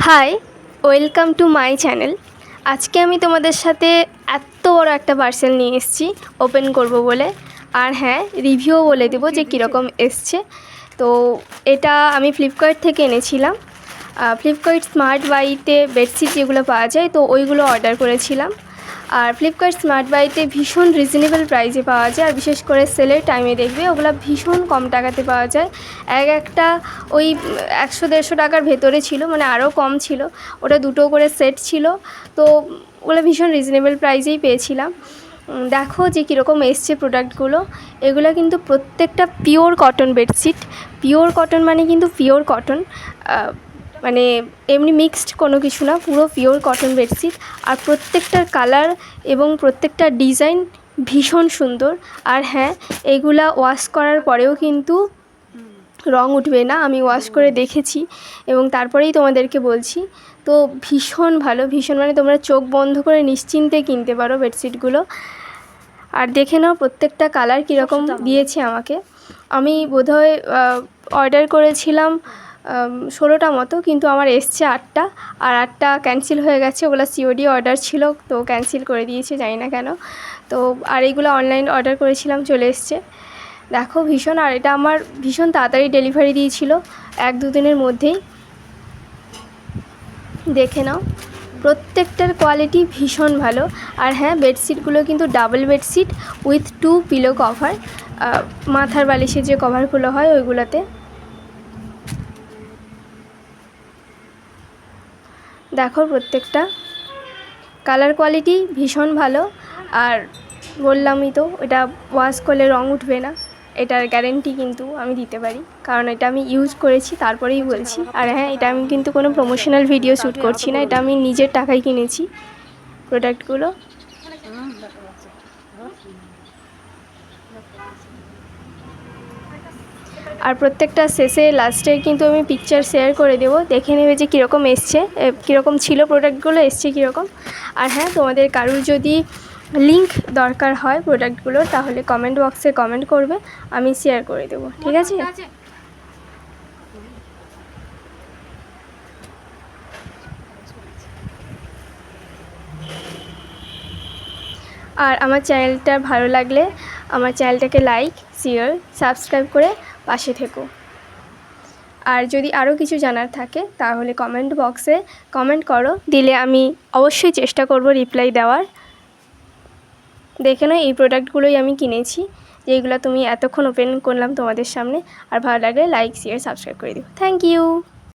High, welcome to my channel. আজকে আমি তোমাদের সাথে এত বড় একটা পার্সেল নিয়ে এসেছি ওপেন করব বলে। আর হ্যাঁ, রিভিউ বলে দেবো যে কীরকম এসছে। তো এটা আমি ফ্লিপকার্ট থেকে এনেছিলাম। ফ্লিপকার্ট স্মার্ট বাইতে বেডশিট যেগুলো পাওয়া যায় তো ওইগুলো অর্ডার করেছিলাম। আর ফ্লিপকার্ট স্মার্ট বাইতে ভীষণ রিজনেবল প্রাইসে পাওয়া যায়, আর বিশেষ করে সেলের টাইমে দেখবে ওগুলো ভীষণ কম টাকাতে পাওয়া যায়। একটা ওই 100-150 টাকার ভেতরে ছিল, মানে আরও কম ছিল। ওটা দুটো করে সেট ছিল, তো ওগুলো ভীষণ রিজনেবল প্রাইসেই পেয়েছিলাম। দেখো যে কীরকম এসছে প্রোডাক্টগুলো। এগুলো কিন্তু প্রত্যেকটা pure cotton bedsheet. Pure cotton মানে কিন্তু পিওর কটন, মানে এমনি মিক্সড কোনো কিছু না, পুরো পিওর কটন বেডশিট। আর প্রত্যেকটার কালার এবং প্রত্যেকটা ডিজাইন ভীষণ সুন্দর। আর হ্যাঁ, এগুলা ওয়াশ করার পরেও কিন্তু রং উঠবে না, আমি ওয়াশ করে দেখেছি এবং তারপরেই তোমাদেরকে বলছি। তো ভীষণ ভালো, ভীষণ, মানে তোমরা চোখ বন্ধ করে নিশ্চিন্তে কিনতে পারো বেডশিটগুলো। আর দেখে নাও প্রত্যেকটা কালার কীরকম দিয়েছে আমাকে। আমি বোধহয় অর্ডার করেছিলাম 16টা মতো, কিন্তু আমার এসছে 8টা, আর 8টা ক্যান্সেল হয়ে গেছে। ওগুলো সিওডি অর্ডার ছিল, তো ক্যান্সেল করে দিয়েছে, জানি না কেন। তো আর এইগুলো অনলাইন অর্ডার করেছিলাম, চলে এসছে। দেখো ভীষণ, আর এটা আমার ভীষণ তাড়াতাড়ি ডেলিভারি দিয়েছিল, 1-2 দিনের মধ্যেই। দেখে নাও প্রত্যেকটার কোয়ালিটি ভীষণ ভালো। আর হ্যাঁ, বেডশিটগুলো কিন্তু double bedsheet with 2 pillow cover, মাথার বালিশের যে কভারগুলো হয় ওইগুলোতে। দেখো প্রত্যেকটা কালার কোয়ালিটি ভীষণ ভালো। আর বললামই তো, এটা ওয়াশ করলে রং উঠবে না, এটার গ্যারেন্টি কিন্তু আমি দিতে পারি, কারণ এটা আমি ইউজ করেছি, তারপরেই বলছি। আর হ্যাঁ, এটা আমি কিন্তু কোনো প্রমোশনাল ভিডিও শ্যুট করছি না, এটা আমি নিজের টাকায় কিনেছি প্রোডাক্টগুলো। আর প্রত্যেকটা শেষে লাস্টে কিন্তু আমি পিকচার শেয়ার করে দেবো, দেখে নেবে যে কীরকম এসছে, কীরকম ছিল প্রোডাক্টগুলো, এসছে কীরকম। আর হ্যাঁ, তোমাদের কারুর যদি লিংক দরকার হয় প্রোডাক্টগুলোর, তাহলে কমেন্ট বক্সে কমেন্ট করবে, আমি শেয়ার করে দেবো, ঠিক আছে? আর আমার চ্যানেলটা ভালো লাগলে আমার চ্যানেলটাকে লাইক, শেয়ার, সাবস্ক্রাইব করে পাশে থেকো। আর যদি আরও কিছু জানার থাকে তাহলে কমেন্ট বক্সে কমেন্ট করো, দিলে আমি অবশ্যই চেষ্টা করব রিপ্লাই দেওয়ার। দেখে নাও এই প্রোডাক্টগুলোই আমি কিনেছি, যেগুলো তুমি এতক্ষণ ওপেন করলাম তোমাদের সামনে। আর ভালো লাগলে লাইক, শেয়ার, সাবস্ক্রাইব করে দিও। Thank you.